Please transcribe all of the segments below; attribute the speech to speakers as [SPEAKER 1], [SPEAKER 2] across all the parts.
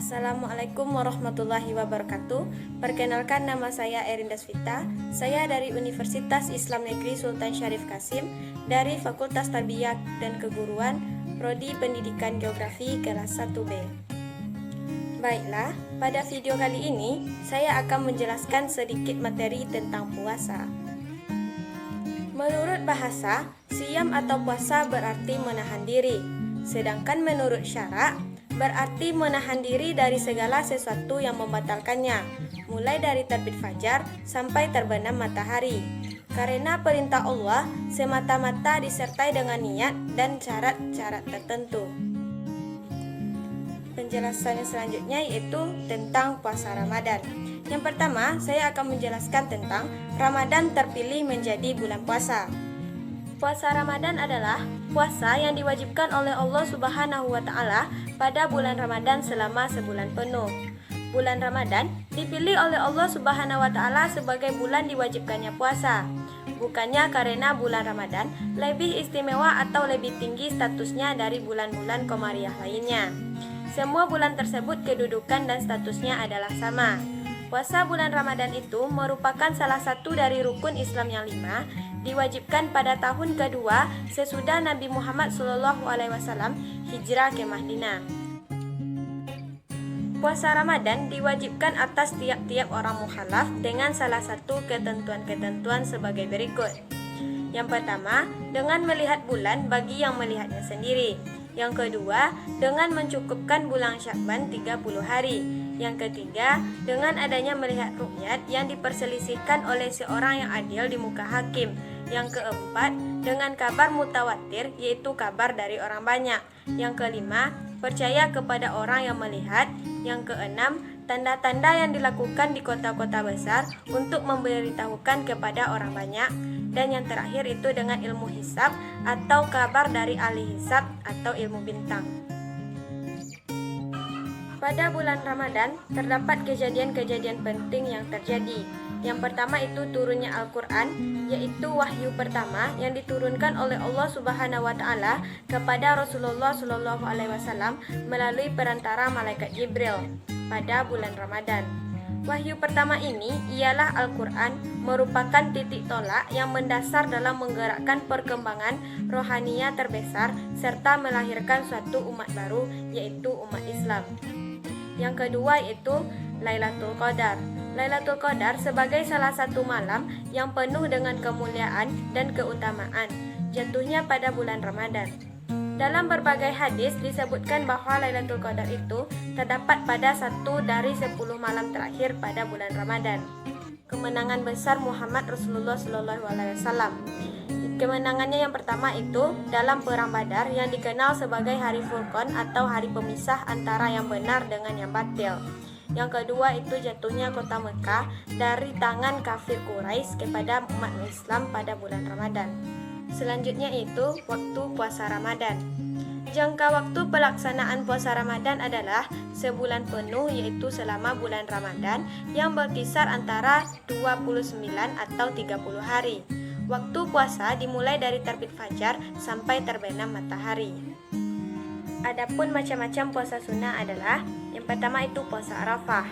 [SPEAKER 1] Assalamualaikum warahmatullahi wabarakatuh. Perkenalkan, nama saya Erin Desvita. Saya dari Universitas Islam Negeri Sultan Syarif Kasim dari Fakultas Tarbiyah dan Keguruan, Prodi Pendidikan Geografi kelas 1B. Baiklah, pada video kali ini saya akan menjelaskan sedikit materi tentang puasa. Menurut bahasa, siyam atau puasa berarti menahan diri. Sedangkan menurut syarak, berarti menahan diri dari segala sesuatu yang membatalkannya, mulai dari terbit fajar sampai terbenam matahari. Karena perintah Allah semata-mata disertai dengan niat dan syarat-syarat tertentu. Penjelasannya selanjutnya yaitu tentang puasa Ramadan. Yang pertama, saya akan menjelaskan tentang Ramadan terpilih menjadi bulan puasa. Puasa Ramadan adalah puasa yang diwajibkan oleh Allah Subhanahu wa Ta'ala pada bulan Ramadan selama sebulan penuh. Bulan Ramadan dipilih oleh Allah Subhanahu wa Ta'ala sebagai bulan diwajibkannya puasa. Bukannya karena bulan Ramadan lebih istimewa atau lebih tinggi statusnya dari bulan-bulan komariah lainnya. Semua bulan tersebut kedudukan dan statusnya adalah sama. Puasa bulan Ramadan itu merupakan salah satu dari rukun Islam yang 5, diwajibkan pada tahun kedua sesudah Nabi Muhammad SAW hijrah ke Madinah. Puasa Ramadan diwajibkan atas tiap-tiap orang mukhalaf dengan salah satu ketentuan-ketentuan sebagai berikut. Yang pertama, dengan melihat bulan bagi yang melihatnya sendiri. Yang kedua, dengan mencukupkan bulan Syakban 30 hari. Yang ketiga, dengan adanya melihat ru'yat yang diperselisihkan oleh seorang yang adil di muka hakim. Yang keempat, dengan kabar mutawatir, yaitu kabar dari orang banyak. Yang kelima, percaya kepada orang yang melihat. Yang keenam, tanda-tanda yang dilakukan di kota-kota besar untuk memberitahukan kepada orang banyak. Dan yang terakhir itu dengan ilmu hisab atau kabar dari ahli hisab atau ilmu bintang. Pada bulan Ramadan terdapat kejadian-kejadian penting yang terjadi. Yang pertama itu turunnya Al-Quran, yaitu wahyu pertama yang diturunkan oleh Allah Subhanahu wa Ta'ala kepada Rasulullah SAW melalui perantara malaikat Jibril pada bulan Ramadan. Wahyu pertama ini ialah Al-Quran, merupakan titik tolak yang mendasar dalam menggerakkan perkembangan rohaniah terbesar serta melahirkan suatu umat baru, yaitu umat Islam. Yang kedua yaitu Lailatul Qadar. Lailatul Qadar sebagai salah satu malam yang penuh dengan kemuliaan dan keutamaan, jatuhnya pada bulan Ramadan. Dalam berbagai hadis disebutkan bahwa Lailatul Qadar itu terdapat pada 1 dari 10 malam terakhir pada bulan Ramadan. Kemenangan besar Muhammad Rasulullah SAW. Kemenangannya yang pertama itu dalam Perang Badar yang dikenal sebagai Hari Furqan atau hari pemisah antara yang benar dengan yang batil. Yang kedua itu jatuhnya kota Mekah dari tangan kafir Quraisy kepada umat Islam pada bulan Ramadan. Selanjutnya itu waktu puasa Ramadan. Jangka waktu pelaksanaan puasa Ramadan adalah sebulan penuh, yaitu selama bulan Ramadan yang berkisar antara 29 atau 30 hari. Waktu puasa dimulai dari terbit fajar sampai terbenam matahari. Adapun macam-macam puasa sunnah adalah yang pertama itu puasa Arafah.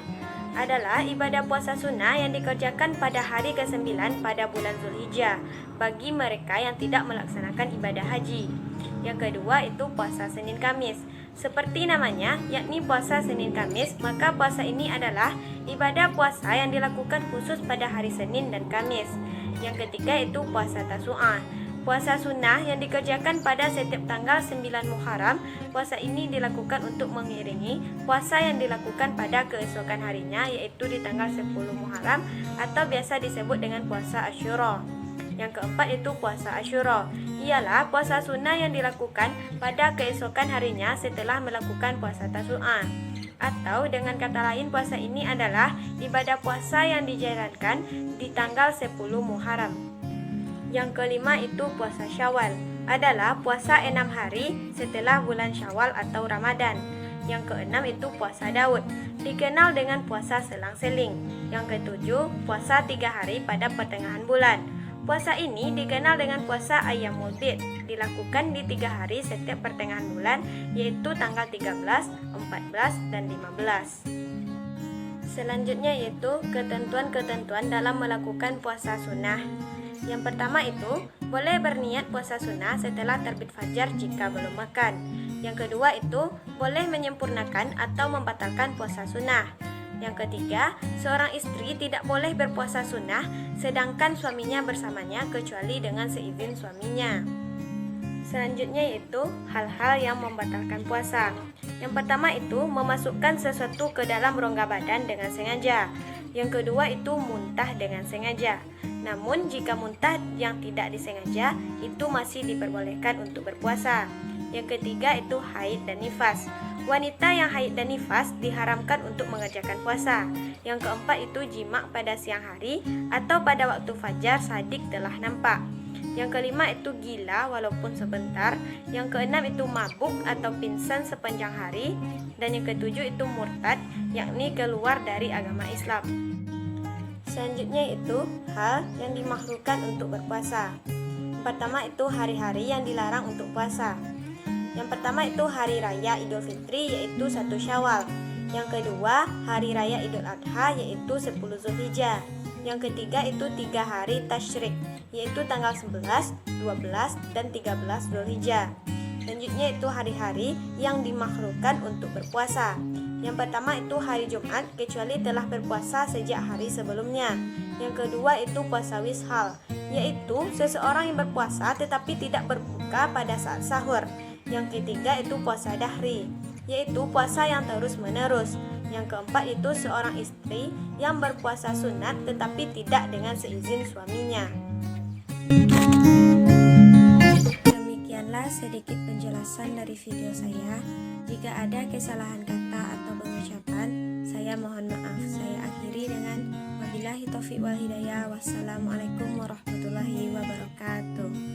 [SPEAKER 1] Adalah ibadah puasa sunnah yang dikerjakan pada hari ke-9 pada bulan Zulhijjah bagi mereka yang tidak melaksanakan ibadah haji. Yang kedua itu puasa Senin Kamis. Seperti namanya, yakni puasa Senin Kamis, maka puasa ini adalah ibadah puasa yang dilakukan khusus pada hari Senin dan Kamis. Yang ketiga itu puasa Tasu'ah. Puasa sunnah yang dikerjakan pada setiap tanggal 9 Muharram. Puasa ini dilakukan untuk mengiringi puasa yang dilakukan pada keesokan harinya, yaitu di tanggal 10 Muharram atau biasa disebut dengan puasa Asyura. Yang keempat itu puasa Asyura. Ialah puasa sunnah yang dilakukan pada keesokan harinya setelah melakukan puasa Tasu'ah. Atau dengan kata lain, puasa ini adalah ibadah puasa yang dijalankan di tanggal 10 Muharram. Yang kelima itu puasa Syawal. Adalah puasa 6 hari setelah bulan Syawal atau Ramadan. Yang keenam itu puasa Daud, dikenal dengan puasa selang-seling. Yang ketujuh, puasa 3 hari pada pertengahan bulan. Puasa ini dikenal dengan puasa Ayyamul Bid, dilakukan di 3 hari setiap pertengahan bulan, yaitu tanggal 13, 14, dan 15. Selanjutnya yaitu ketentuan-ketentuan dalam melakukan puasa sunnah. Yang pertama itu, boleh berniat puasa sunnah setelah terbit fajar jika belum makan. Yang kedua itu, boleh menyempurnakan atau membatalkan puasa sunnah. Yang ketiga, seorang istri tidak boleh berpuasa sunnah sedangkan suaminya bersamanya kecuali dengan seizin suaminya. Selanjutnya yaitu hal-hal yang membatalkan puasa. Yang pertama itu memasukkan sesuatu ke dalam rongga badan dengan sengaja. Yang kedua itu muntah dengan sengaja. Namun jika muntah yang tidak disengaja itu masih diperbolehkan untuk berpuasa. Yang ketiga itu haid dan nifas. Wanita yang haid dan nifas diharamkan untuk mengerjakan puasa. Yang keempat itu jima pada siang hari atau pada waktu fajar sadik telah nampak. Yang kelima itu gila walaupun sebentar. Yang keenam itu mabuk atau pingsan sepanjang hari. Dan yang ketujuh itu murtad, yakni keluar dari agama Islam. Selanjutnya itu hal yang dimakruhkan untuk berpuasa. Pertama itu hari-hari yang dilarang untuk puasa. Yang pertama itu hari raya Idul Fitri yaitu 1 Syawal. Yang kedua hari raya Idul Adha yaitu 10 Zulhijjah. Yang ketiga itu 3 hari tasyrik yaitu tanggal 11, 12, dan 13 Zulhijjah. Selanjutnya itu hari-hari yang dimakruhkan untuk berpuasa. Yang pertama itu hari Jumat kecuali telah berpuasa sejak hari sebelumnya. Yang kedua itu puasa wishal yaitu seseorang yang berpuasa tetapi tidak berbuka pada saat sahur. Yang ketiga itu puasa dahri, yaitu puasa yang terus-menerus. Yang keempat itu seorang istri yang berpuasa sunat tetapi tidak dengan seizin suaminya. Demikianlah sedikit penjelasan dari video saya. Jika ada kesalahan kata atau pengucapan, saya mohon maaf. Saya akhiri dengan wabillahi taufiq wal hidayah. Wassalamualaikum warahmatullahi wabarakatuh.